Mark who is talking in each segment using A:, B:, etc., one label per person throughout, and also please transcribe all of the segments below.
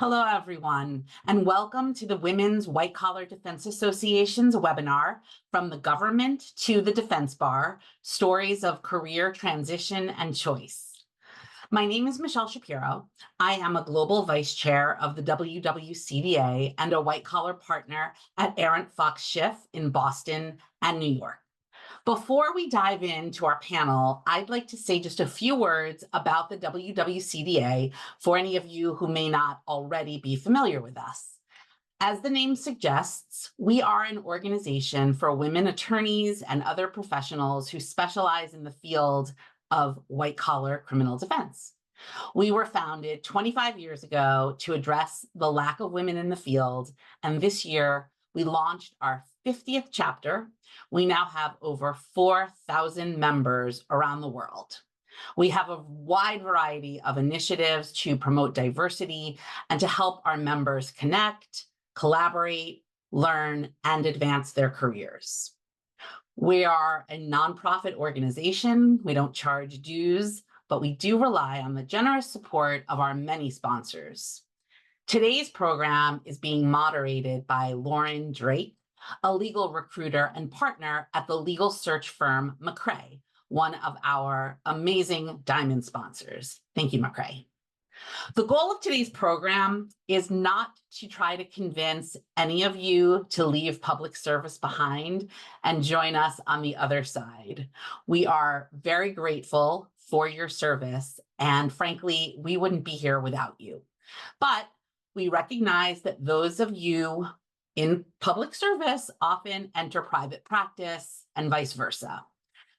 A: Hello, everyone, and welcome to the Women's White Collar Defense Association's webinar, From the Government to the Defense Bar, Stories of Career Transition and Choice. My name is Michelle Shapiro. I am a Global Vice Chair of the WWCDA and a white collar partner at Arent Fox Schiff in Boston and New York. Before we dive into our panel, I'd like to say just a few words about the WWCDA for any of you who may not already be familiar with us. As the name suggests, we are an organization for women attorneys and other professionals who specialize in the field of white-collar criminal defense. We were founded 25 years ago to address the lack of women in the field, and this year we launched our 50th chapter. We now have over 4,000 members around the world. We have a wide variety of initiatives to promote diversity and to help our members connect, collaborate, learn, and advance their careers. We are a nonprofit organization. We don't charge dues, but we do rely on the generous support of our many sponsors. Today's program is being moderated by Lauren Drake, a legal recruiter and partner at the legal search firm Macrae, one of our amazing diamond sponsors. Thank you, Macrae. The goal of today's program is not to try to convince any of you to leave public service behind and join us on the other side. We are very grateful for your service, and frankly, we wouldn't be here without you. But we recognize that those of you in public service often enter private practice and vice versa.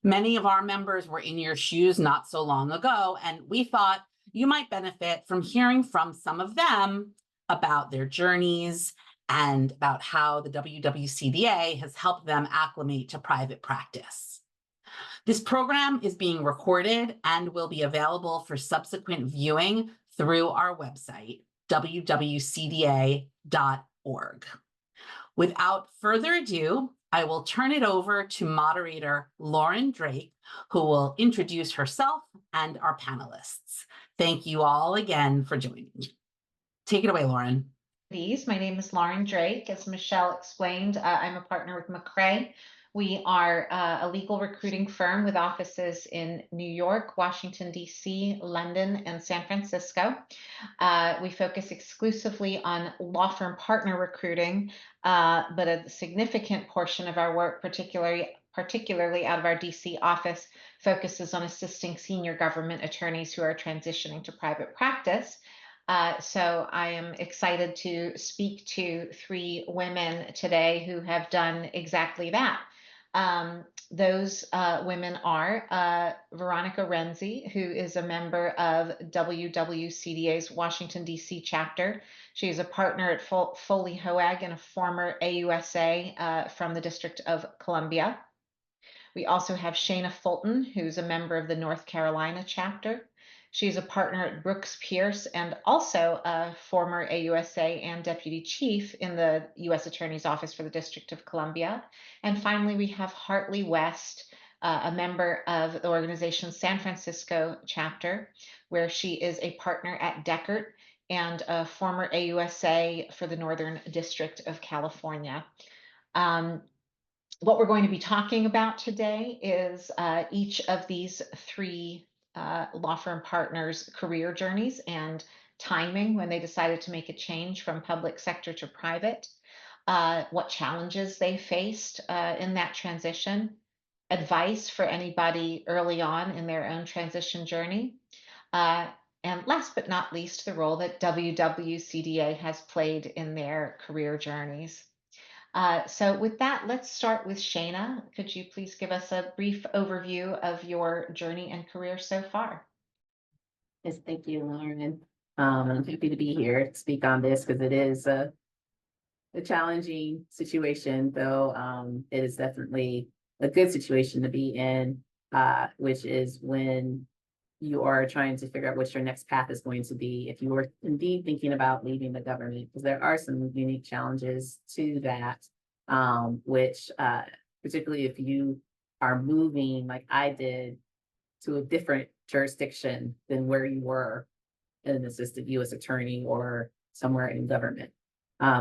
A: Many of our members were in your shoes not so long ago, and we thought you might benefit from hearing from some of them about their journeys and about how the WWCDA has helped them acclimate to private practice. This program is being recorded and will be available for subsequent viewing through our website, wwcda.org. Without further ado, I will turn it over to moderator Lauren Drake, who will introduce herself and our panelists. Thank you all again for joining. Take it away, Lauren.
B: My name is Lauren Drake. As Michelle explained, I'm a partner with Macrae. We are a legal recruiting firm with offices in New York, Washington, D.C., London, and San Francisco. We focus exclusively on law firm partner recruiting, but a significant portion of our work, particularly out of our D.C. office, focuses on assisting senior government attorneys who are transitioning to private practice. So I am excited to speak to three women today who have done exactly that. Those women are Veronica Renzi, who is a member of WWCDA's Washington, D.C. chapter. She is a partner at Foley, Hoag, and a former AUSA from the District of Columbia. We also have Shana Fulton, who's a member of the North Carolina chapter. She's a partner at Brooks Pierce and also a former AUSA and deputy chief in the U.S. Attorney's Office for the District of Columbia. And finally, we have Hartley West, a member of the organization's San Francisco chapter, where she is a partner at Dechert and a former AUSA for the Northern District of California. What we're going to be talking about today is each of these three law firm partners' career journeys and timing when they decided to make a change from public sector to private, what challenges they faced in that transition, advice for anybody early on in their own transition journey, and last but not least, the role that WWCDA has played in their career journeys. So with that, let's start with Shana. Could you please give us a brief overview of your journey and career so far?
C: Yes, thank you, Lauren. I'm happy to be here to speak on this because it is a challenging situation, though it is definitely a good situation to be in, which is when you are trying to figure out what your next path is going to be if you were indeed thinking about leaving the government, because there are some unique challenges to that, which particularly if you are moving like I did to a different jurisdiction than where you were an assistant U.S. attorney or somewhere in government.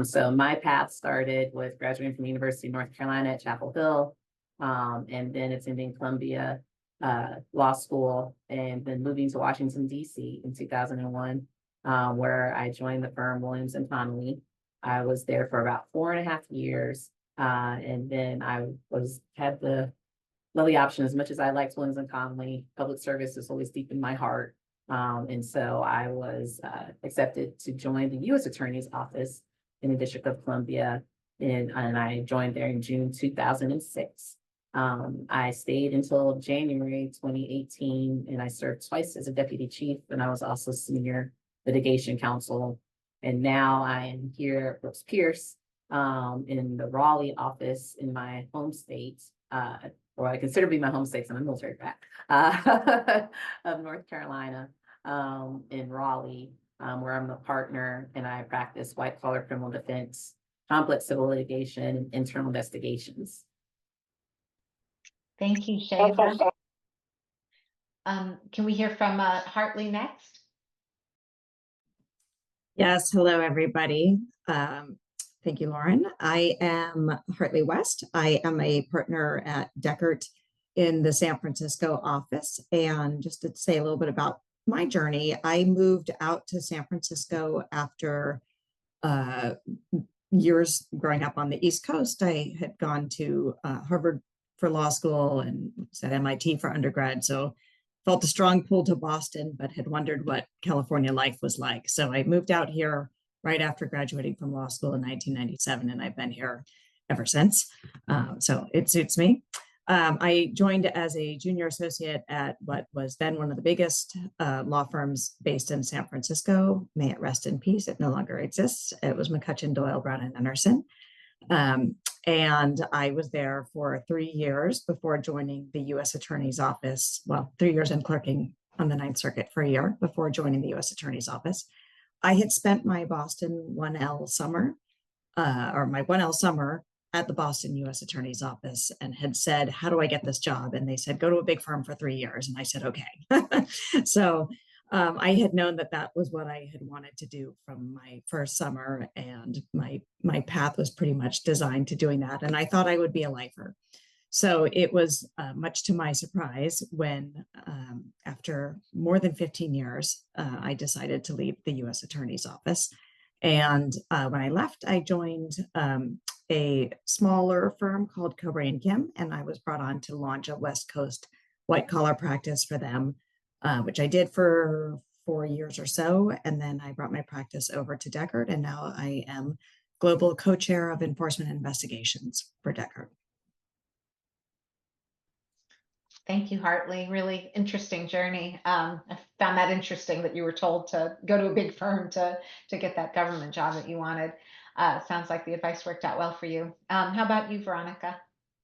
C: So my path started with graduating from the University of North Carolina at Chapel Hill, and then attending Columbia Law School, and then moving to Washington, D.C. in 2001, where I joined the firm Williams and Connolly. I was there for about 4.5 years, and then I had the lovely option. As much as I liked Williams and Connolly, public service is always deep in my heart. And so I was accepted to join the U.S. Attorney's Office in the District of Columbia, and I joined there in June 2006. I stayed until January 2018, and I served twice as a deputy chief, and I was also senior litigation counsel. And now I am here at Brooks Pierce in the Raleigh office in my home state, or I consider to be my home state, so I'm a military brat, of North Carolina, in Raleigh, where I'm a partner, and I practice white collar criminal defense, complex civil litigation, and internal investigations.
B: Thank you, Shana. Can we hear from Hartley next?
D: Yes, hello, everybody. Thank you, Lauren. I am Hartley West. I am a partner at Dechert in the San Francisco office. And just to say a little bit about my journey, I moved out to San Francisco after years growing up on the East Coast. I had gone to Harvard for law school and was at MIT for undergrad. So felt a strong pull to Boston, but had wondered what California life was like. So I moved out here right after graduating from law school in 1997, and I've been here ever since. So it suits me. I joined as a junior associate at what was then one of the biggest law firms based in San Francisco. May it rest in peace. It no longer exists. It was McCutcheon, Doyle, Brown, and Anderson. And I was there for 3 years before joining the U.S. Attorney's Office. Well, 3 years and clerking on the Ninth Circuit for a year before joining the U.S. Attorney's Office. I had spent my Boston 1L summer, or my 1L summer at the Boston U.S. Attorney's Office, and had said, how do I get this job? And they said, go to a big firm for 3 years. And I said, okay. So I had known that that was what I had wanted to do from my first summer, and my path was pretty much designed to doing that. And I thought I would be a lifer. So it was much to my surprise when, after more than 15 years, I decided to leave the U.S. Attorney's Office. And when I left, I joined a smaller firm called Cobre & Kim, and I was brought on to launch a West Coast white collar practice for them, which I did for 4 years or so. And then I brought my practice over to Dechert, and now I am global co-chair of enforcement investigations for Dechert.
B: Thank you, Hartley. Really interesting journey. I found that interesting that you were told to go to a big firm to get that government job that you wanted. Sounds like the advice worked out well for you. How about you, Veronica?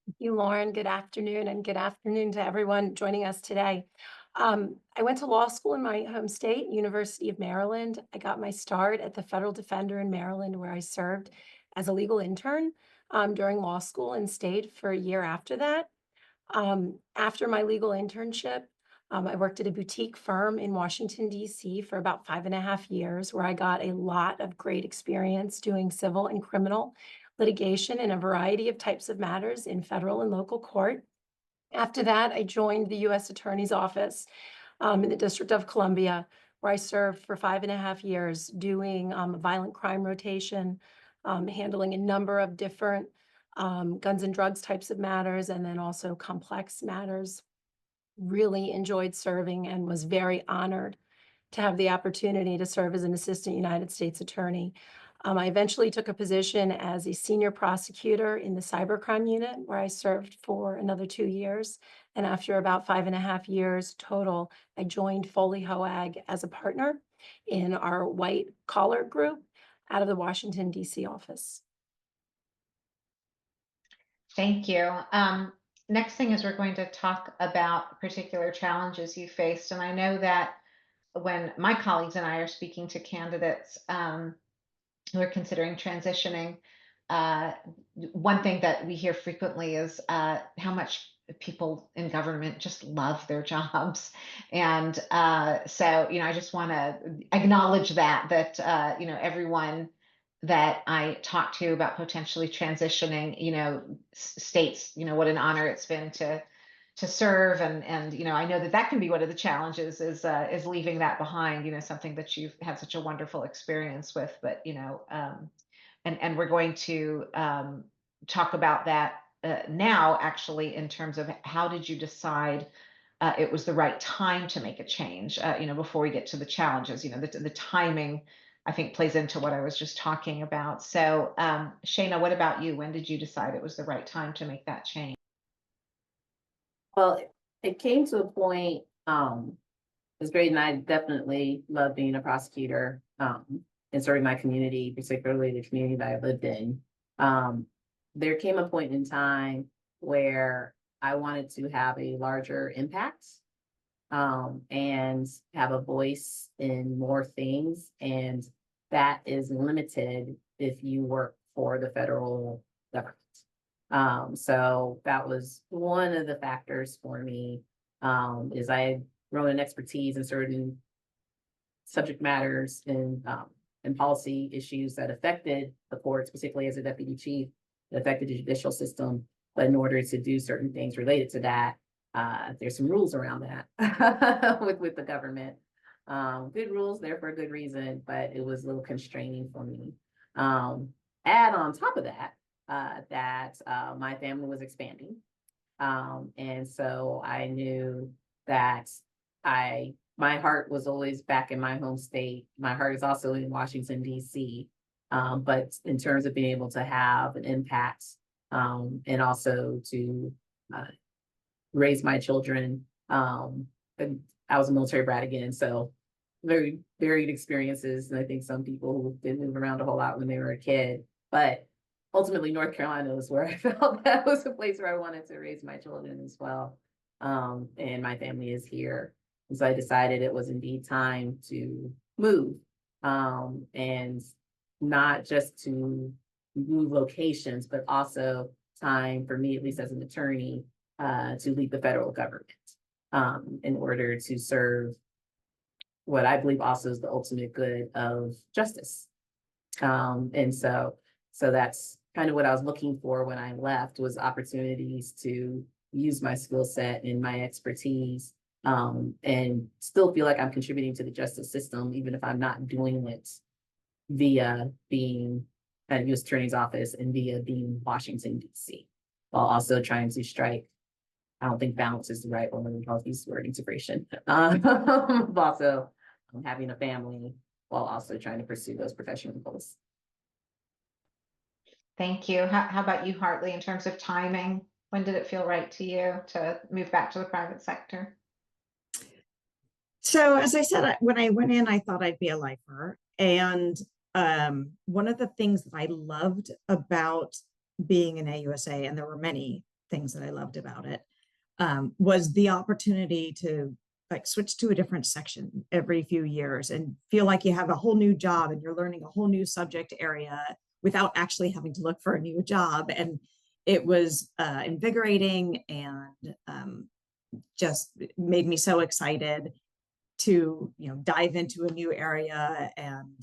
E: Thank you, Lauren. Good afternoon, and good afternoon to everyone joining us today. I went to law school in my home state, University of Maryland. I got my start at the Federal Defender in Maryland, where I served as a legal intern during law school and stayed for a year after that. After my legal internship, I worked at a boutique firm in Washington, D.C. for about 5.5 years, where I got a lot of great experience doing civil and criminal litigation in a variety of types of matters in federal and local court. After that, I joined the U.S. Attorney's Office in the District of Columbia, where I served for 5.5 years doing violent crime rotation, handling a number of different guns and drugs types of matters, and then also complex matters. Really enjoyed serving and was very honored to have the opportunity to serve as an assistant United States attorney. I eventually took a position as a senior prosecutor in the cybercrime unit, where I served for another 2 years. And after about 5.5 years total, I joined Foley Hoag as a partner in our white collar group out of the Washington, D.C. office.
B: Thank you. Next thing is we're going to talk about particular challenges you faced. And I know that when my colleagues and I are speaking to candidates who are considering transitioning, one thing that we hear frequently is how much people in government just love their jobs. And so, I just want to acknowledge that everyone that I talk to about potentially transitioning, states, what an honor it's been to serve. And I know that can be one of the challenges is leaving that behind, something that you've had such a wonderful experience with, but, and we're going to talk about that now, actually, in terms of how did you decide it was the right time to make a change, before we get to the challenges, the timing, I think, plays into what I was just talking about. So, Shana, what about you? When did you decide it was the right time to make that change?
C: Well, it came to a point, it's great, and I definitely love being a prosecutor, and serving my community, particularly the community that I lived in. There came a point in time where I wanted to have a larger impact, and have a voice in more things, and that is limited if you work for the federal government. So that was one of the factors for me, is I had grown an expertise in certain subject matters and policy issues that affected the courts, particularly as a deputy chief, that affected the judicial system. But in order to do certain things related to that, there's some rules around that with the government. Good rules there for a good reason, but it was a little constraining for me. Add on top of that, my family was expanding. And so I knew that my heart was always back in my home state. My heart is also in Washington, D.C. But in terms of being able to have an impact, and also to raise my children, and I was a military brat again, so very varied experiences. And I think some people didn't move around a whole lot when they were a kid, but ultimately North Carolina was where I felt that was a place where I wanted to raise my children as well. And my family is here. And so I decided it was indeed time to move, and not just to move locations, but also time for me, at least as an attorney, to lead the federal government, in order to serve what I believe also is the ultimate good of justice. And so that's kind of what I was looking for when I left, was opportunities to use my skill set and my expertise, and still feel like I'm contributing to the justice system, even if I'm not doing it via being at a U.S. Attorney's Office and via being Washington, D.C., while also trying to strike, I don't think balance is the right one when we call use the word integration, but also having a family while also trying to pursue those professional goals.
B: Thank you. How about you, Hartley, in terms of timing? When did it feel right to you to move back to the private sector?
D: So as I said, when I went in, I thought I'd be a lifer. And one of the things that I loved about being an AUSA, and there were many things that I loved about it, was the opportunity to switch to a different section every few years and feel like you have a whole new job and you're learning a whole new subject area without actually having to look for a new job. And it was invigorating, and just made me so excited to dive into a new area and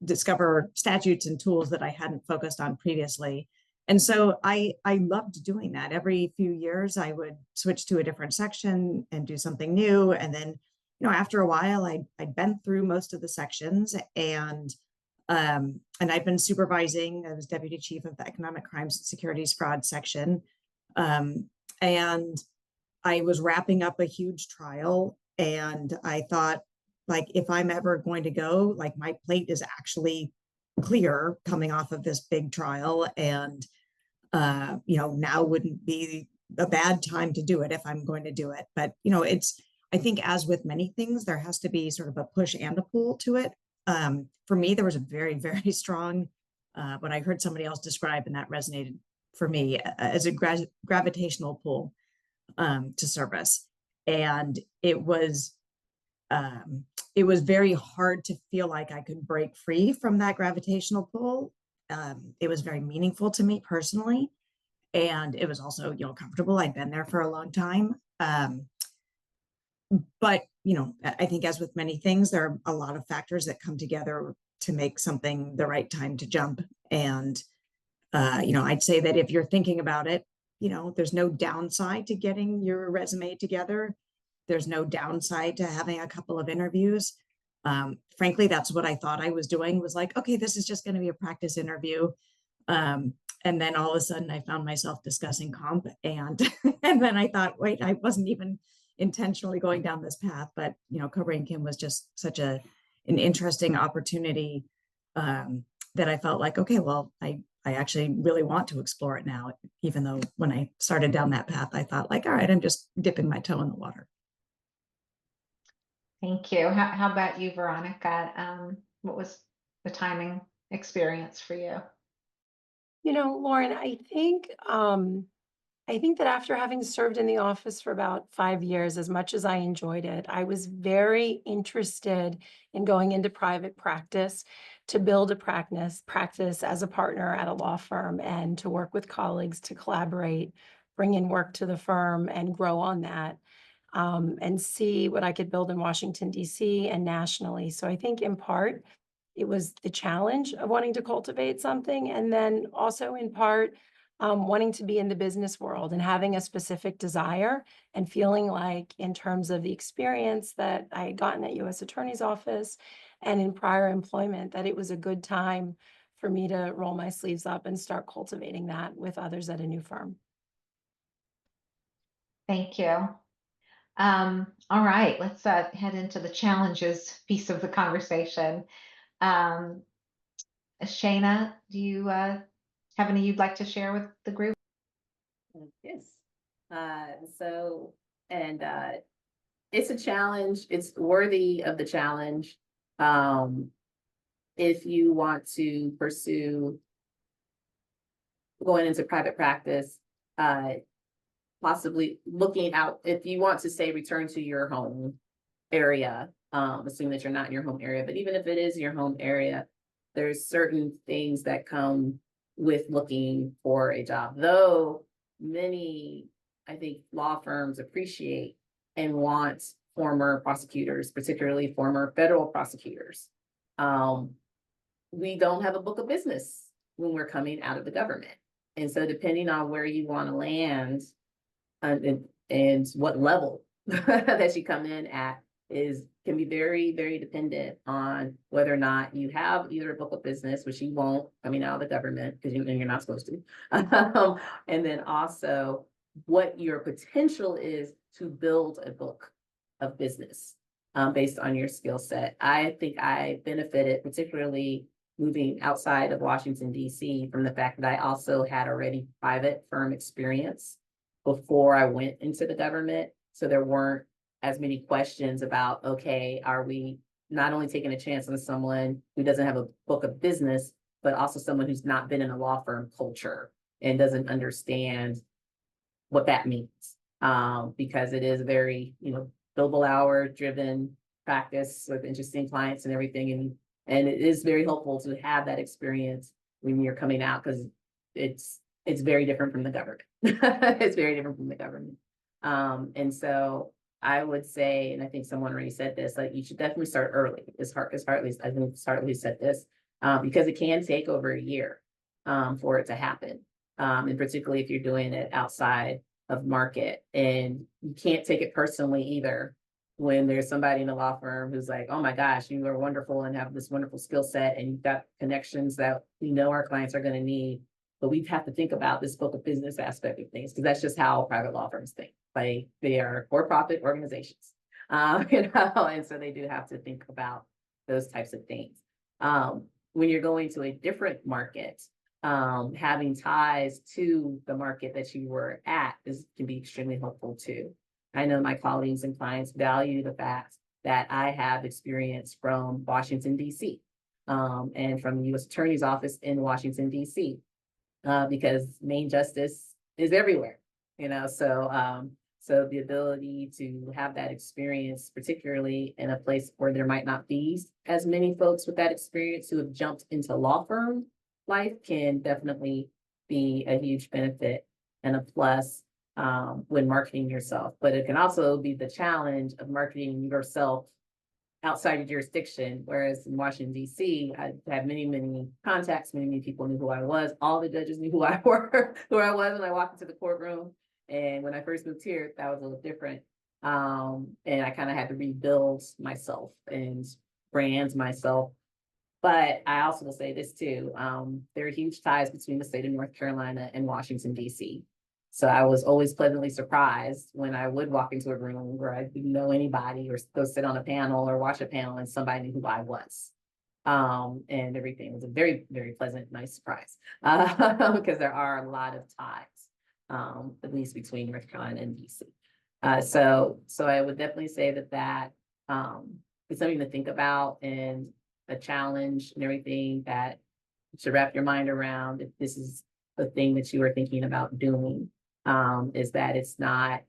D: discover statutes and tools that I hadn't focused on previously. And so I loved doing that. Every few years I would switch to a different section and do something new. And then after a while I'd been through most of the sections, and I'd been supervising. I was deputy chief of the economic crimes and securities fraud section, and I was wrapping up a huge trial. And I thought, if I'm ever going to go, my plate is actually clear coming off of this big trial. And, now wouldn't be a bad time to do it if I'm going to do it. But, I think as with many things, there has to be sort of a push and a pull to it. For me, there was a very, very strong, what I heard somebody else describe, and that resonated for me as a gravitational pull to service. And it was very hard to feel like I could break free from that gravitational pull. It was very meaningful to me personally. And it was also, comfortable. I'd been there for a long time. But, I think as with many things, there are a lot of factors that come together to make something the right time to jump. And, I'd say that if you're thinking about it, there's no downside to getting your resume together. There's no downside to having a couple of interviews. Frankly, that's what I thought I was doing, was like, okay, this is just going to be a practice interview. And then all of a sudden I found myself discussing comp, and and then I thought, wait, I wasn't even intentionally going down this path, but covering Kim was just such an interesting opportunity, that I felt like, okay, well, I actually really want to explore it now, even though when I started down that path, I thought like, all right, I'm just dipping my toe in the water.
B: Thank you. How about you, Veronica? What was the timing experience for you?
E: Lauren, I think that after having served in the office for about 5 years, as much as I enjoyed it, I was very interested in going into private practice to build a practice as a partner at a law firm, and to work with colleagues to collaborate, bring in work to the firm and grow on that, and see what I could build in Washington, D.C. and nationally. So I think in part, it was the challenge of wanting to cultivate something, and then also in part, wanting to be in the business world and having a specific desire, and feeling like, in terms of the experience that I had gotten at U.S. Attorney's Office and in prior employment, that it was a good time for me to roll my sleeves up and start cultivating that with others at a new firm.
B: Thank you. All right, let's head into the challenges piece of the conversation. Shana, do you have any you'd like to share with the group?
C: Yes. It's a challenge. It's worthy of the challenge. If you want to pursue going into private practice, possibly looking out, if you want to say return to your home area, assuming that you're not in your home area, but even if it is your home area, there's certain things that come with looking for a job. Though many, I think, law firms appreciate and want former prosecutors, particularly former federal prosecutors. We don't have a book of business when we're coming out of the government. And so depending on where you want to land, and what level that you come in at can be very, very dependent on whether or not you have either a book of business, which you won't coming out of the government because you're not supposed to, and then also what your potential is to build a book of business based on your skill set. I think I benefited, particularly moving outside of Washington, D.C., from the fact that I also had already private firm experience before I went into the government. So there weren't as many questions about, okay, are we not only taking a chance on someone who doesn't have a book of business, but also someone who's not been in a law firm culture and doesn't understand what that means. Because it is very, billable hour driven practice with interesting clients and everything. And it is very helpful to have that experience when you're coming out, because it's very different from the government. It's very different from the government. And so I would say, and I think someone already said this, like you should definitely start early. As Hartley said this, because it can take over a year for it to happen. And particularly if you're doing it outside of market, and you can't take it personally either when there's somebody in a law firm who's like, oh my gosh, you are wonderful and have this wonderful skill set and you've got connections that we know our clients are going to need. But we have to think about this book of business aspect of things, because that's just how private law firms think. Like they are for-profit organizations, and so they do have to think about those types of things. When you're going to a different market, having ties to the market that you were at can be extremely helpful too. I know my colleagues and clients value the fact that I have experience from Washington, D.C., and from the U.S. Attorney's Office in Washington, D.C., because Main Justice is everywhere, so the ability to have that experience, particularly in a place where there might not be as many folks with that experience who have jumped into law firm life can definitely be a huge benefit and a plus when marketing yourself. But it can also be the challenge of marketing yourself outside your jurisdiction. Whereas in Washington, D.C., I had many contacts, many people knew who I was. All the judges knew who I were, who I was when I walked into the courtroom. And when I first moved here, that was a little different. And I kind of had to rebuild myself and brand myself. But I also will say this too, there are huge ties between the state of North Carolina and Washington, D.C. So I was always pleasantly surprised when I would walk into a room where I didn't know anybody or go sit on a panel or watch a panel and somebody knew who I was. And everything was a very pleasant, nice surprise because there are a lot of ties, at least between North Carolina and DC. So I would definitely say that is something to think about and a challenge and everything that you should wrap your mind around if this is the thing that you are thinking about doing. Is that it's not,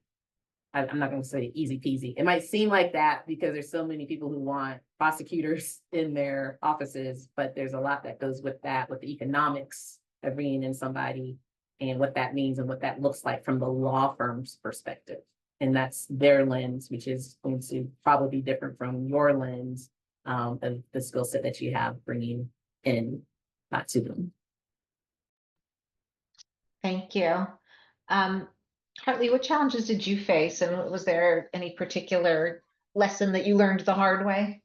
C: I'm not going to say easy peasy. It might seem like that because there's so many people who want prosecutors in their offices, but there's a lot that goes with that, with the economics of bringing in somebody and what that means and what that looks like from the law firm's perspective. And that's their lens, which is going to probably be different from your lens of the skill set that you have bringing in to them.
B: Thank you. Hartley, what challenges did you face, and was there any particular lesson that you learned the hard way?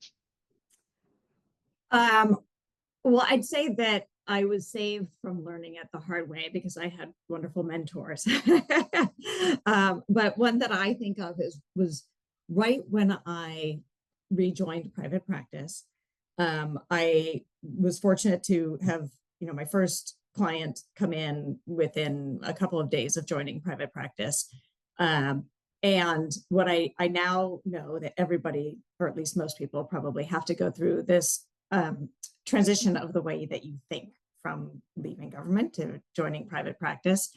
D: Well, I'd say that I was saved from learning it the hard way because I had wonderful mentors. But one that I think of was right when I rejoined private practice. I was fortunate to have, my first client come in within a couple of days of joining private practice. And what I now know that everybody, or at least most people, probably have to go through this transition of the way that you think from leaving government to joining private practice.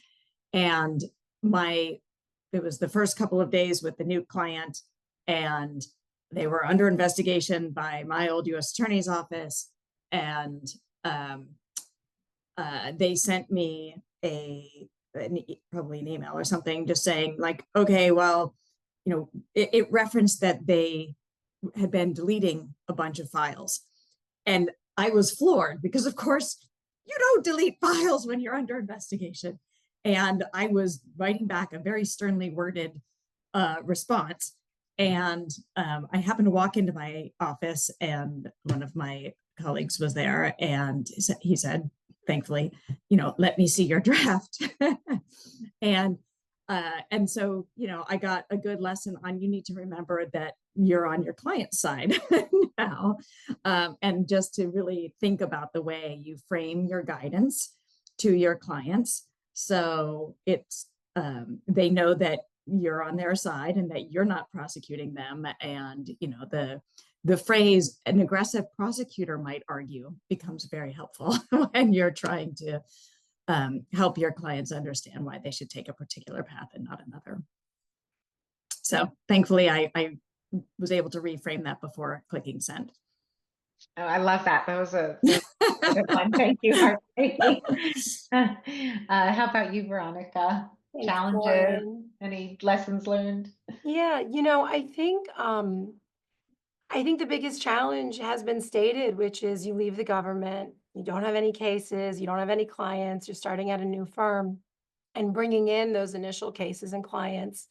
D: And it was the first couple of days with the new client, and they were under investigation by my old U.S. Attorney's office. And they sent me probably an email or something just saying like, okay, well, it referenced that they had been deleting a bunch of files. And I was floored because, of course, you don't delete files when you're under investigation. And I was writing back a very sternly worded response. And I happened to walk into my office, and one of my colleagues was there, and he said, thankfully, let me see your draft. And so, I got a good lesson on, you need to remember that you're on your client's side now, and just to really think about the way you frame your guidance to your clients. So it's, they know that you're on their side and that you're not prosecuting them. And, the phrase an aggressive prosecutor might argue becomes very helpful when you're trying to help your clients understand why they should take a particular path and not another. So thankfully, I was able to reframe that before clicking send.
B: Oh, I love that. That was a good one. Thank you, Hartley. How about you, Veronica?
E: Thanks,
B: Challenges,
E: Lauren.
B: any lessons learned?
E: Yeah, I think the biggest challenge has been stated, which is you leave the government, you don't have any cases, you don't have any clients, you're starting at a new firm, and bringing in those initial cases and clients.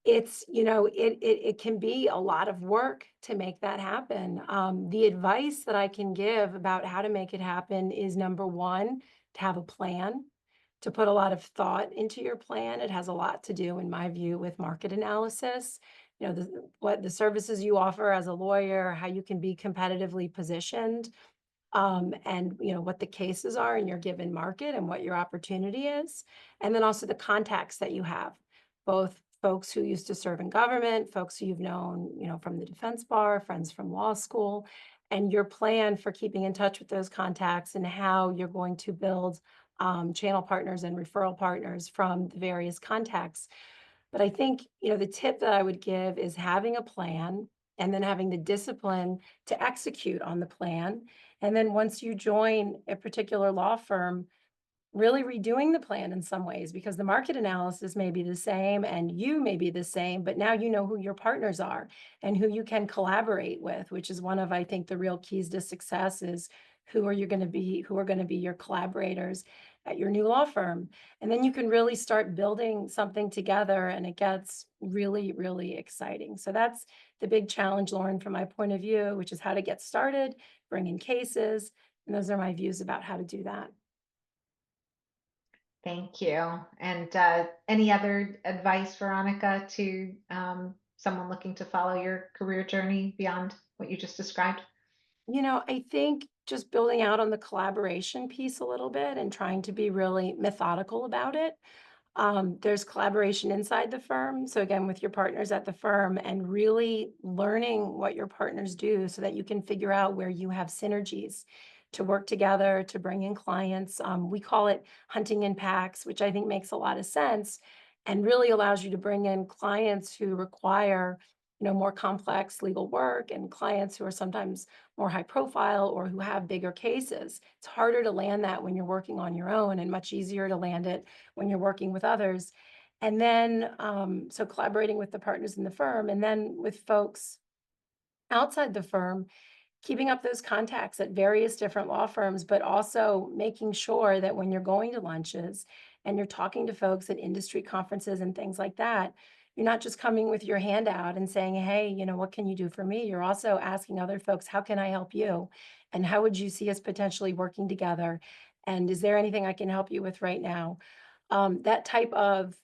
E: It can be a lot of work to make that happen. The advice that I can give about how to make it happen is, number one, to have a plan, to put a lot of thought into your plan. It has a lot to do, in my view, with market analysis. What the services you offer as a lawyer, how you can be competitively positioned, and what the cases are in your given market and what your opportunity is. And then also the contacts that you have, both folks who used to serve in government, folks who you've known, from the defense bar, friends from law school, and your plan for keeping in touch with those contacts and how you're going to build channel partners and referral partners from the various contacts. But I think, the tip that I would give is having a plan and then having the discipline to execute on the plan, And then once you join a particular law firm, really redoing the plan in some ways, because the market analysis may be the same and you may be the same, but now you know who your partners are and who you can collaborate with, which is one of, I think, the real keys to success is who are going to be your collaborators at your new law firm. And then you can really start building something together and it gets really, really exciting. So that's the big challenge, Lauren, from my point of view, which is how to get started, bring in cases. And those are my views about how to do that.
B: Thank you. And any other advice, Veronica, to someone looking to follow your career journey beyond what you just described?
E: I think just building out on the collaboration piece a little bit and trying to be really methodical about it. There's collaboration inside the firm. So again, with your partners at the firm and really learning what your partners do so that you can figure out where you have synergies to work together, to bring in clients. We call it hunting in packs, which I think makes a lot of sense and really allows you to bring in clients who require, more complex legal work and clients who are sometimes more high profile or who have bigger cases. It's harder to land that when you're working on your own and much easier to land it when you're working with others. And then, so collaborating with the partners in the firm and then with folks outside the firm, keeping up those contacts at various different law firms, but also making sure that when you're going to lunches and you're talking to folks at industry conferences and things like that, you're not just coming with your hand out and saying, hey, what can you do for me? You're also asking other folks, how can I help you? And how would you see us potentially working together? And is there anything I can help you with right now? That type of,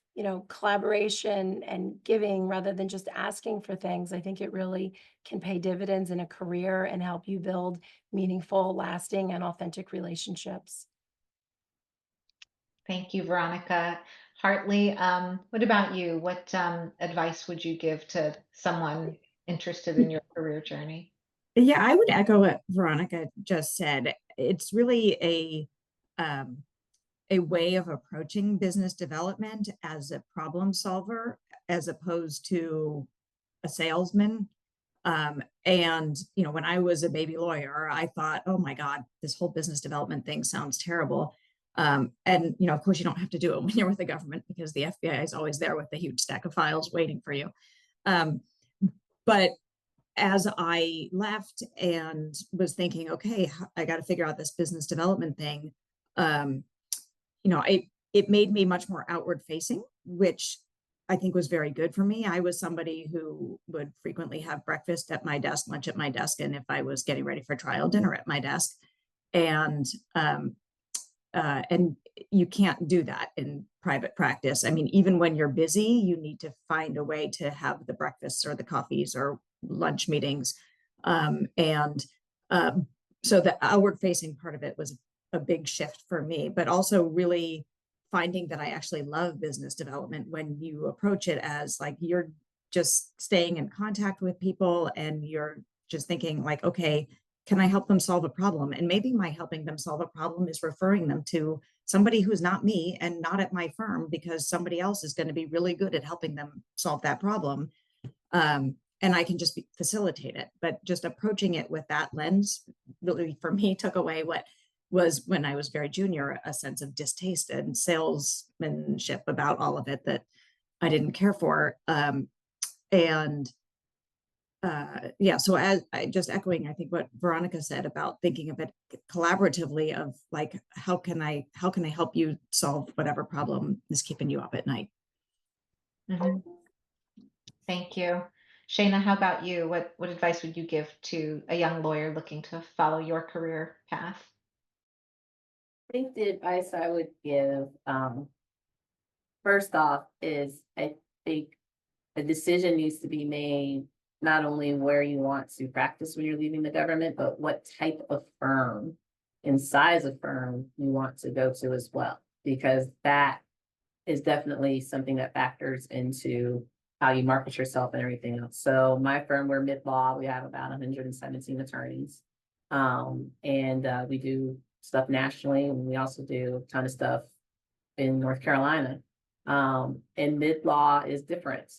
E: collaboration and giving rather than just asking for things, I think it really can pay dividends in a career and help you build meaningful, lasting, and authentic relationships.
B: Thank you, Veronica. Hartley, what about you? What advice would you give to someone interested in your career journey?
D: Yeah, I would echo what Veronica just said. It's really a way of approaching business development as a problem solver, as opposed to a salesman. And when I was a baby lawyer, I thought, oh my God, this whole business development thing sounds terrible. And of course, you don't have to do it when you're with the government because the FBI is always there with a huge stack of files waiting for you. But as I left and was thinking, okay, I got to figure out this business development thing, it made me much more outward facing, which I think was very good for me. I was somebody who would frequently have breakfast at my desk, lunch at my desk, and if I was getting ready for trial, dinner at my desk. And you can't do that in private practice. I mean, even when you're busy, you need to find a way to have the breakfasts or the coffees or lunch meetings. So the outward facing part of it was a big shift for me, but also really finding that I actually love business development when you approach it as like you're just staying in contact with people and you're just thinking like, okay, can I help them solve a problem? And maybe my helping them solve a problem is referring them to somebody who's not me and not at my firm because somebody else is going to be really good at helping them solve that problem. And I can just facilitate it, but just approaching it with that lens really for me took away what was when I was very junior, a sense of distaste and salesmanship about all of it that I didn't care for. So as I just echoing, I think what Veronica said about thinking of it collaboratively of like, how can I help you solve whatever problem is keeping you up at night?
B: Mm-hmm. Thank you. Shana, how about you? What advice would you give to a young lawyer looking to follow your career path?
C: I think the advice I would give, first off, is I think a decision needs to be made not only where you want to practice when you're leaving the government, but what type of firm and size of firm you want to go to as well, because that is definitely something that factors into how you market yourself and everything else. So my firm, we're mid-law, we have about 117 attorneys. And we do stuff nationally, and we also do a ton of stuff in North Carolina. And mid-law is different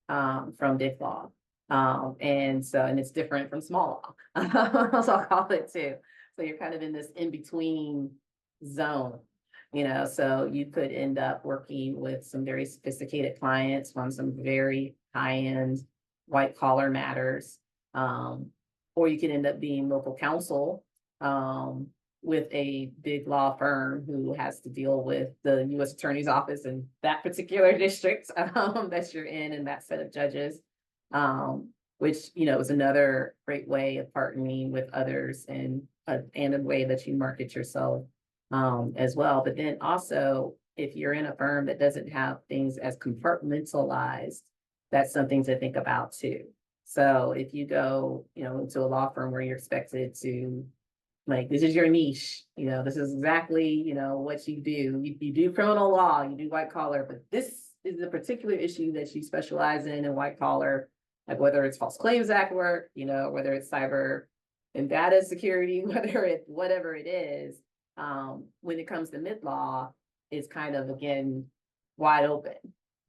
C: from big law. And it's different from small law. So I'll call it too. So you're kind of in this in-between zone, you know, so you could end up working with some very sophisticated clients on some very high-end white collar matters. Or you could end up being local counsel with a big law firm who has to deal with the U.S. Attorney's Office in that particular district that you're in, and that set of judges, which, you know, is another great way of partnering with others and a way that you market yourself as well. But then also, if you're in a firm that doesn't have things as compartmentalized, that's something to think about too. So if you go, you know, into a law firm where you're expected to, like, this is your niche, you know, this is exactly, you know, what you do. You do criminal law, you do white collar, but this is the particular issue that you specialize in white collar, like whether it's False Claims Act work, you know, whether it's cyber and data security, whatever it is, when it comes to mid-law, it's kind of, again, wide open,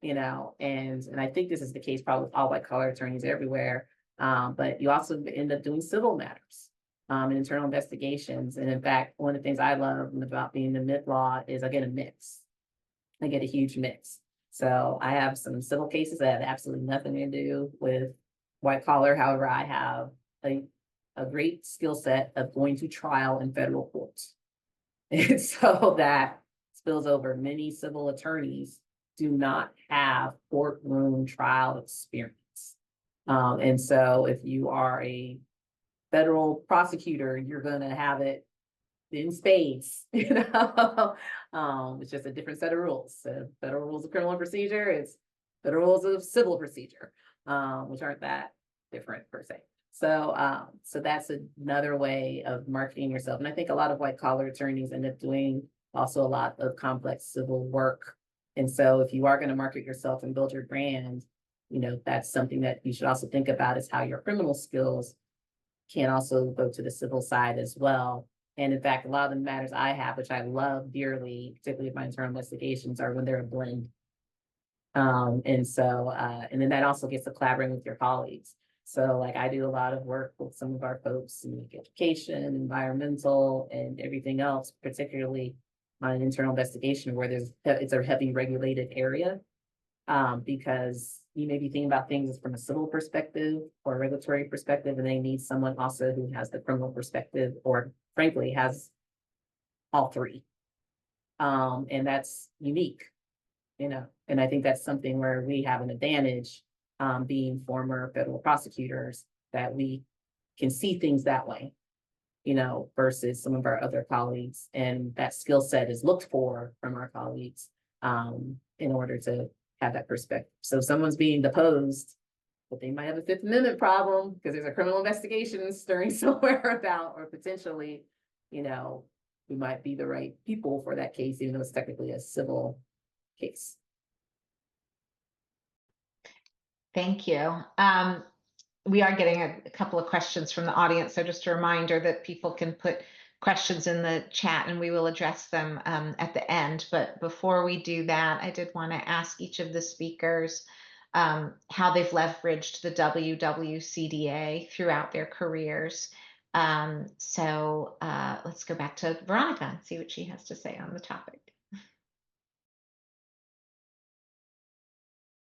C: you know, and I think this is the case probably with all white collar attorneys everywhere. But you also end up doing civil matters, and internal investigations. And in fact, one of the things I love about being in mid-law is I get a mix. I get a huge mix. So I have some civil cases that have absolutely nothing to do with white collar. However, I have a great skill set of going to trial in federal courts. And so that spills over. Many civil attorneys do not have courtroom trial experience. And so if you are a federal prosecutor, you're going to have it in spades, you know. It's just a different set of rules. So federal rules of criminal procedure, it's federal rules of civil procedure, which aren't that different per se. So that's another way of marketing yourself. And I think a lot of white collar attorneys end up doing also a lot of complex civil work. And so if you are going to market yourself and build your brand, you know, that's something that you should also think about, is how your criminal skills can also go to the civil side as well. And in fact, a lot of the matters I have, which I love dearly, particularly with my internal investigations, are when they're a blend. And then that also gets to collaborating with your colleagues. So like I do a lot of work with some of our folks in education, environmental, and everything else, particularly on an internal investigation where it's a heavy regulated area, because you may be thinking about things from a civil perspective or a regulatory perspective, and they need someone also who has the criminal perspective, or frankly has all three. And that's unique, you know, and I think that's something where we have an advantage, being former federal prosecutors, that we can see things that way, you know, versus some of our other colleagues. And that skill set is looked for from our colleagues in order to have that perspective. So if someone's being deposed, but they might have a Fifth Amendment problem because there's a criminal investigation stirring somewhere about, or potentially, you know, we might be the right people for that case, even though it's technically a civil case.
B: Thank you. We are getting a couple of questions from the audience. So just a reminder that people can put questions in the chat and we will address them at the end. But before we do that, I did want to ask each of the speakers how they've leveraged the WWCDA throughout their careers. So let's go back to Veronica and see what she has to say on the topic.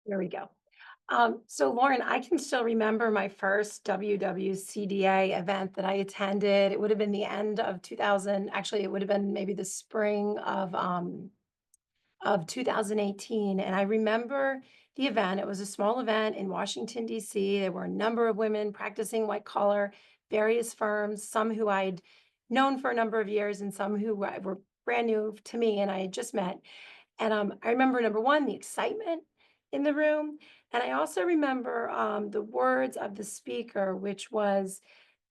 E: There we go. So Lauren, I can still remember my first WWCDA event that I attended. It would have been the end of 2000. Actually, it would have been maybe the spring of 2018. And I remember the event. It was a small event in Washington, D.C. There were a number of women practicing white collar, various firms, some who I'd known for a number of years and some who were brand new to me and I had just met. And I remember, number one, the excitement in the room. And I also remember the words of the speaker, which was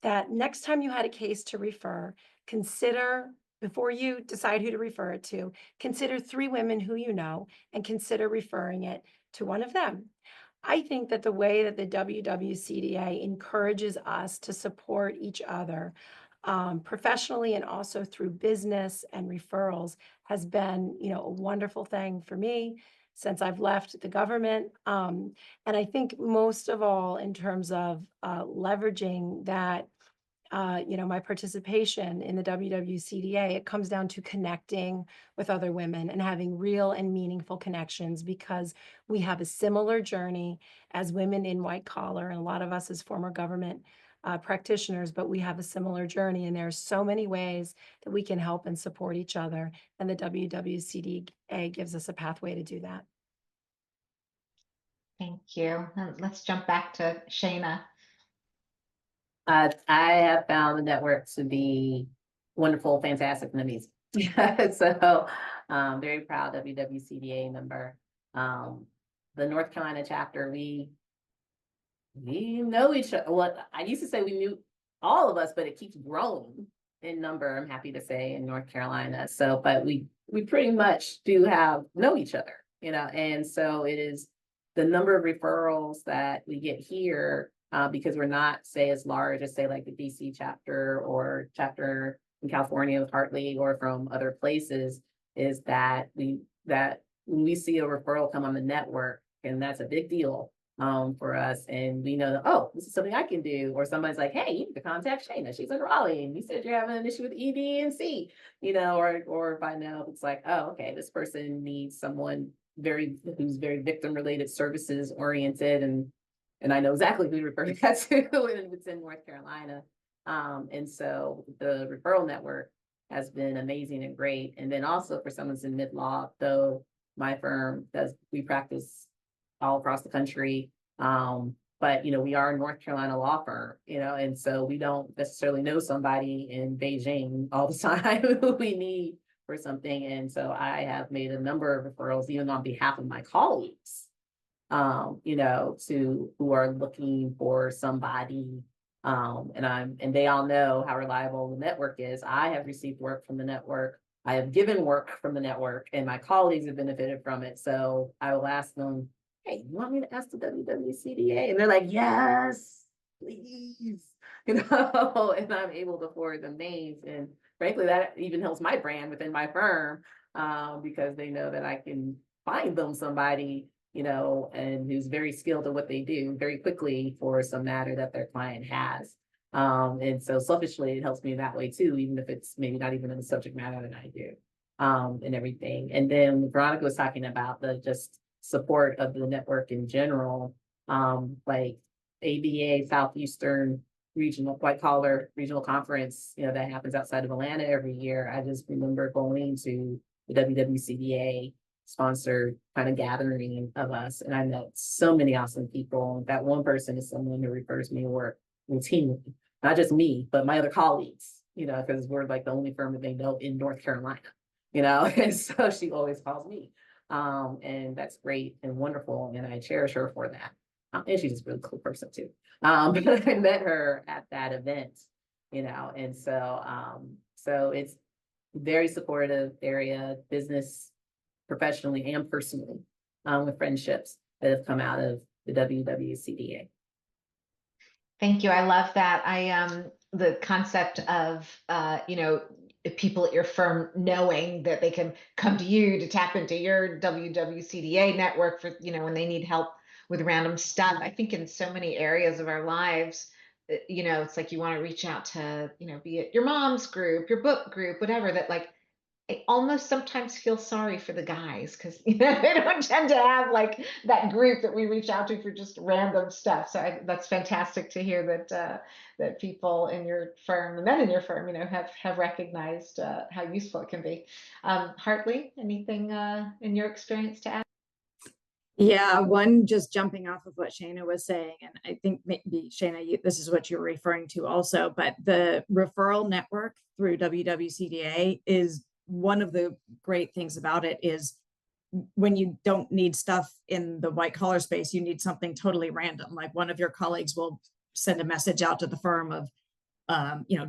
E: that next time you had a case to refer, consider, before you decide who to refer it to, consider 3 women who you know and consider referring it to one of them. I think that the way that the WWCDA encourages us to support each other professionally and also through business and referrals has been, you know, a wonderful thing for me since I've left the government. And I think most of all, in terms of leveraging that my participation in the WWCDA, it comes down to connecting with other women and having real and meaningful connections, because we have a similar journey as women in white collar, and a lot of us as former government practitioners, but we have a similar journey, and there are so many ways that we can help and support each other, and the WWCDA gives us a pathway to do that.
B: Thank you. Let's jump back to Shana.
C: I have found the network to be wonderful, fantastic, and amazing. So very proud WWCDA member. The North Carolina chapter, we know each other. Well, I used to say we knew all of us, but it keeps growing in number, I'm happy to say, in North Carolina. So, but we pretty much do know each other, and so it is the number of referrals that we get here, because we're not, say, as large as, say, like the DC chapter or chapter in California with Hartley or from other places, is that when we see a referral come on the network, and that's a big deal for us, and we know that, oh, this is something I can do, or somebody's like, hey, you need to contact Shana, she's in Raleigh, and you said you're having an issue with ED and C, or if I know, it's like, oh, okay, this person needs someone who's very victim related services oriented, and I know exactly who to refer that to, and it's in North Carolina. And so the referral network has been amazing and great. And then also for someone who's in mid-law, though my firm we practice all across the country. But we are a North Carolina law firm, and so we don't necessarily know somebody in Beijing all the time who we need for something. And so I have made a number of referrals, even on behalf of my colleagues, who are looking for somebody. And they all know how reliable the network is. I have received work from the network. I have given work from the network, and my colleagues have benefited from it. So I will ask them, hey, you want me to ask the WWCDA? And they're like, yes, please, and I'm able to forward them names. And frankly, that even helps my brand within my firm, because they know that I can find them somebody, and who's very skilled at what they do very quickly for some matter that their client has. And so selfishly, it helps me that way too, even if it's maybe not even in the subject matter that I do, and everything. And then Veronica was talking about the just support of the network in general, like ABA Southeastern Regional White Collar Regional Conference, that happens outside of Atlanta every year. I just remember going to the WWCDA sponsored kind of gathering of us, and I met so many awesome people. That one person is someone who refers me to work routinely, not just me, but my other colleagues, because we're like the only firm that they know in North Carolina, and so she always calls me. And that's great and wonderful, and I cherish her for that. And she's just a really cool person too. But I met her at that event, and so it's very supportive area, business, professionally and personally, with friendships that have come out of the WWCDA.
B: Thank you. I love that. The concept of, people at your firm knowing that they can come to you to tap into your WWCDA network for, when they need help with random stuff. I think in so many areas of our lives, it's like you want to reach out to, be it your mom's group, your book group, whatever, that like, I almost sometimes feel sorry for the guys because they don't tend to have like that group that we reach out to for just random stuff. So that's fantastic to hear that people in your firm, the men in your firm, have recognized how useful it can be. Hartley, anything in your experience to add?
D: Yeah, one, just jumping off of what Shana was saying, and I think maybe Shana, this is what you're referring to also, but the referral network through WWCDA is one of the great things about it is when you don't need stuff in the white collar space, you need something totally random. Like one of your colleagues will send a message out to the firm of,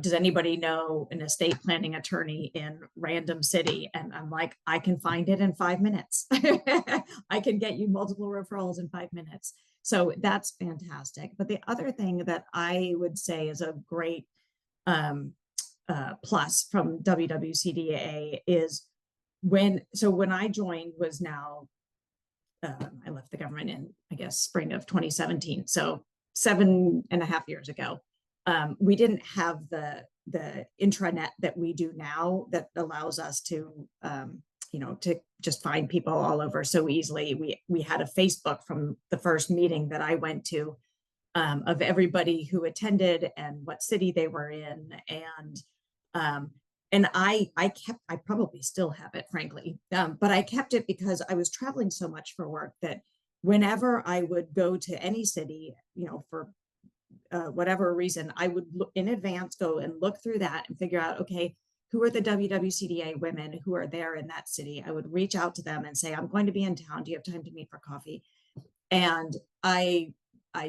D: does anybody know an estate planning attorney in random city? And I'm like, I can find it in 5 minutes. I can get you multiple referrals in 5 minutes. So that's fantastic. But the other thing that I would say is a great plus from WWCDA is when I joined was now, I left the government in, I guess, spring of 2017. So 7.5 years ago. we didn't have the intranet that we do now that allows us to, to just find people all over so easily. We had a Facebook from the first meeting that I went to, of everybody who attended and what city they were in. And I probably still have it, frankly, but I kept it because I was traveling so much for work that whenever I would go to any city, for whatever reason, I would look in advance, go and look through that and figure out, okay, who are the WWCDA women who are there in that city? I would reach out to them and say, I'm going to be in town. Do you have time to meet for coffee? And I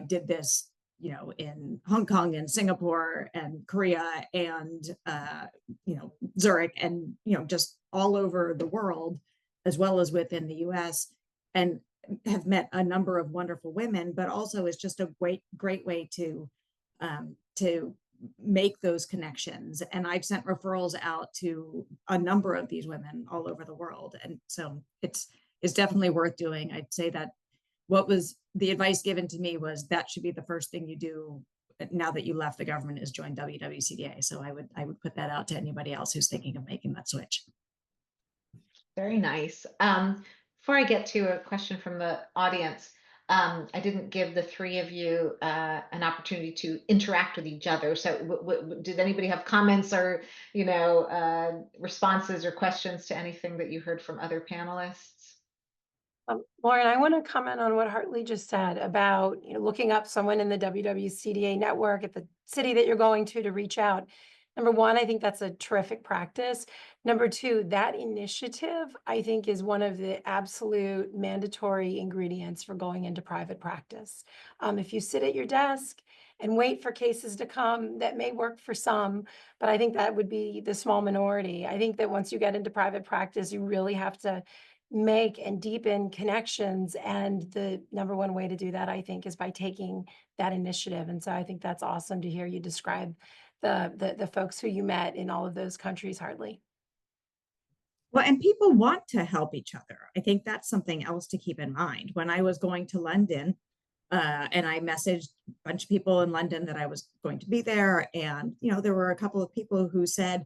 D: did this, in Hong Kong and Singapore and Korea and, Zurich and, just all over the world, as well as within the US, and have met a number of wonderful women, but also it's just a great way to make those connections. And I've sent referrals out to a number of these women all over the world. And so it's definitely worth doing. I'd say that what was the advice given to me was that should be the first thing you do now that you left the government, is join WWCDA. So I would put that out to anybody else who's thinking of making that switch.
B: Very nice. Before I get to a question from the audience, I didn't give the three of you an opportunity to interact with each other. So did anybody have comments or, responses or questions to anything that you heard from other panelists?
E: Lauren, I want to comment on what Hartley just said about looking up someone in the WWCDA network at the city that you're going to reach out. Number one, I think that's a terrific practice. Number two, that initiative, I think, is one of the absolute mandatory ingredients for going into private practice. If you sit at your desk and wait for cases to come, that may work for some, but I think that would be the small minority. I think that once you get into private practice, you really have to make and deepen connections. And the number one way to do that, I think, is by taking that initiative. And so I think that's awesome to hear you describe the folks who you met in all of those countries, Hartley.
D: Well, and people want to help each other. I think that's something else to keep in mind. When I was going to London, and I messaged a bunch of people in London that I was going to be there. And, there were a couple of people who said,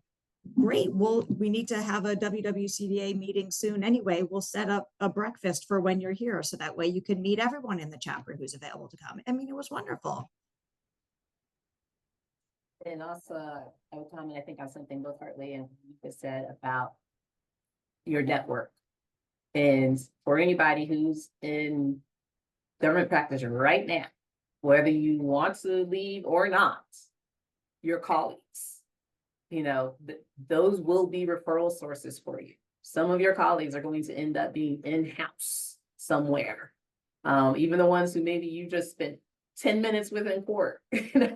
D: great, well, we need to have a WWCDA meeting soon anyway. We'll set up a breakfast for when you're here. So that way you can meet everyone in the chapter who's available to come. I mean, it was wonderful.
C: And also, I would comment, I think, on something both Hartley and Veronica said about your network. And for anybody who's in government practice right now, whether you want to leave or not, your colleagues, those will be referral sources for you. Some of your colleagues are going to end up being in-house somewhere. Even the ones who maybe you just spent 10 minutes with in court, and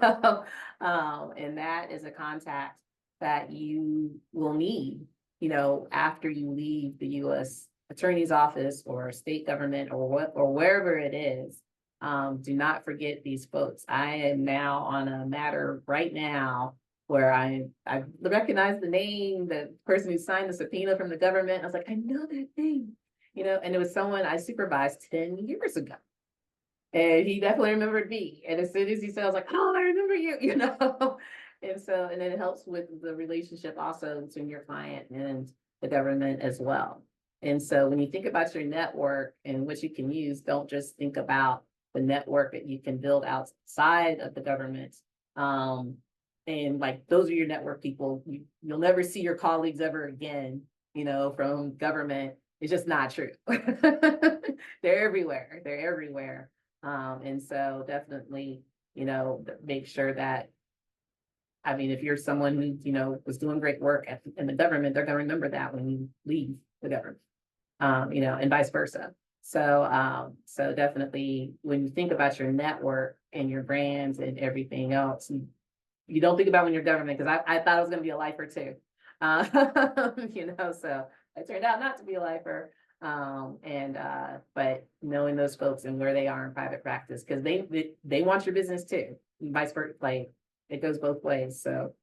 C: that is a contact that you will need, after you leave the U.S. Attorney's Office or state government or wherever it is. Do not forget these folks. I am now on a matter right now where I recognize the name, the person who signed the subpoena from the government. I was like, I know that name, and it was someone I supervised 10 years ago. And he definitely remembered me. And as soon as he said, I was like, oh, I remember you, and then it helps with the relationship also between your client and the government as well. And so when you think about your network and what you can use, don't just think about the network that you can build outside of the government. And like, those are your network people. You'll never see your colleagues ever again, from government. It's just not true. They're everywhere. They're everywhere. And so definitely, make sure that, if you're someone who, was doing great work in the government, they're going to remember that when you leave the government, and vice versa. So, so definitely when you think about your network and your brands and everything else, you don't think about when you're government, because I thought I was going to be a lifer too. So it turned out not to be a lifer. But knowing those folks and where they are in private practice, because they want your business too, vice versa, like it goes both ways. So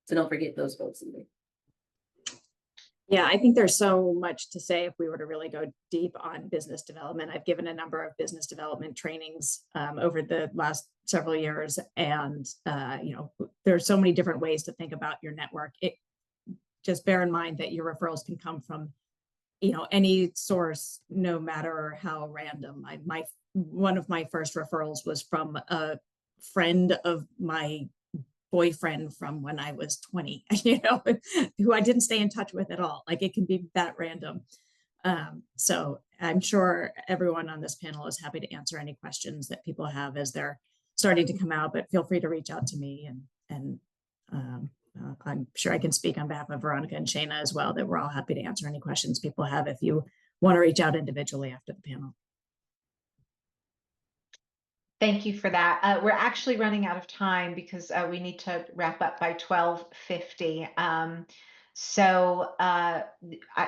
C: don't forget those folks either.
D: Yeah, I think there's so much to say if we were to really go deep on business development. I've given a number of business development trainings over the last several years, and there are so many different ways to think about your network. Just bear in mind that your referrals can come from any source, no matter how random. One of my first referrals was from a friend of my boyfriend from when I was 20, who I didn't stay in touch with at all. Like, it can be that random. So I'm sure everyone on this panel is happy to answer any questions that people have as they're starting to come out, but feel free to reach out to me, and I'm sure I can speak on behalf of Veronica and Shana as well, that we're all happy to answer any questions people have if you want to reach out individually after the panel.
B: Thank you for that. We're actually running out of time because we need to wrap up by 12:50.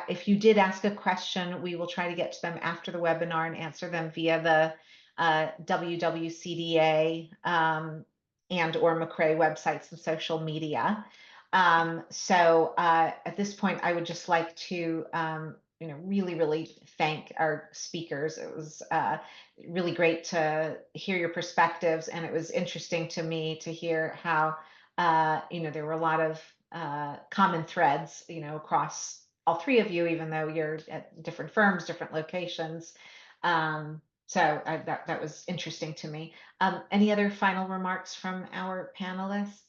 B: If you did ask a question, we will try to get to them after the webinar and answer them via the WWCDA and or Macrae websites and social media. At this point, I would just like to really thank our speakers. It was really great to hear your perspectives, and it was interesting to me to hear how there were a lot of common threads across all three of you, even though you're at different firms, different locations. That was interesting to me. Any other final remarks from our panelists?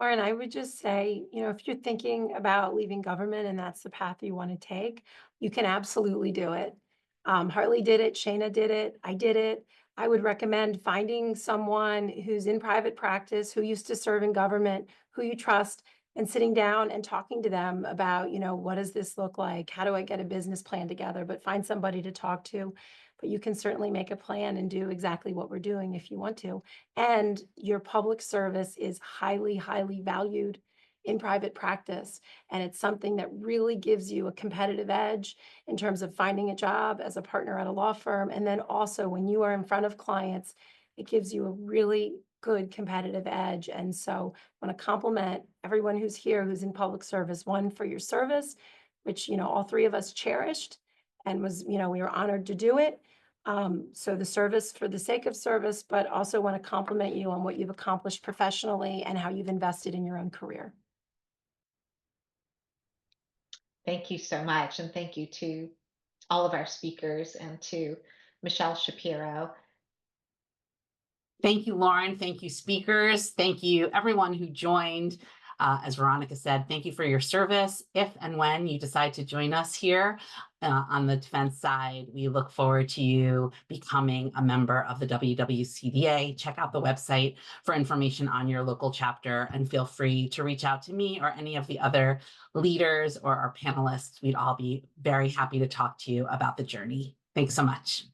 E: Lauren, I would just say, if you're thinking about leaving government and that's the path you want to take, you can absolutely do it. Hartley did it, Shana did it, I did it. I would recommend finding someone who's in private practice, who used to serve in government, who you trust, and sitting down and talking to them about, what does this look like? How do I get a business plan together? But find somebody to talk to. But you can certainly make a plan and do exactly what we're doing if you want to. And your public service is highly, highly valued in private practice. And it's something that really gives you a competitive edge in terms of finding a job as a partner at a law firm. And then also when you are in front of clients, it gives you a really good competitive edge. And so I want to compliment everyone who's here, who's in public service, one, for your service, which, all three of us cherished and was, we were honored to do it. So the service for the sake of service, but also want to compliment you on what you've accomplished professionally and how you've invested in your own career.
B: Thank you so much. And thank you to all of our speakers and to Michelle Shapiro.
A: Thank you, Lauren. Thank you, speakers. Thank you, everyone who joined. As Veronica said, thank you for your service. If and when you decide to join us here on the defense side, we look forward to you becoming a member of the WWCDA. Check out the website for information on your local chapter, and feel free to reach out to me or any of the other leaders or our panelists. We'd all be very happy to talk to you about the journey. Thanks so much.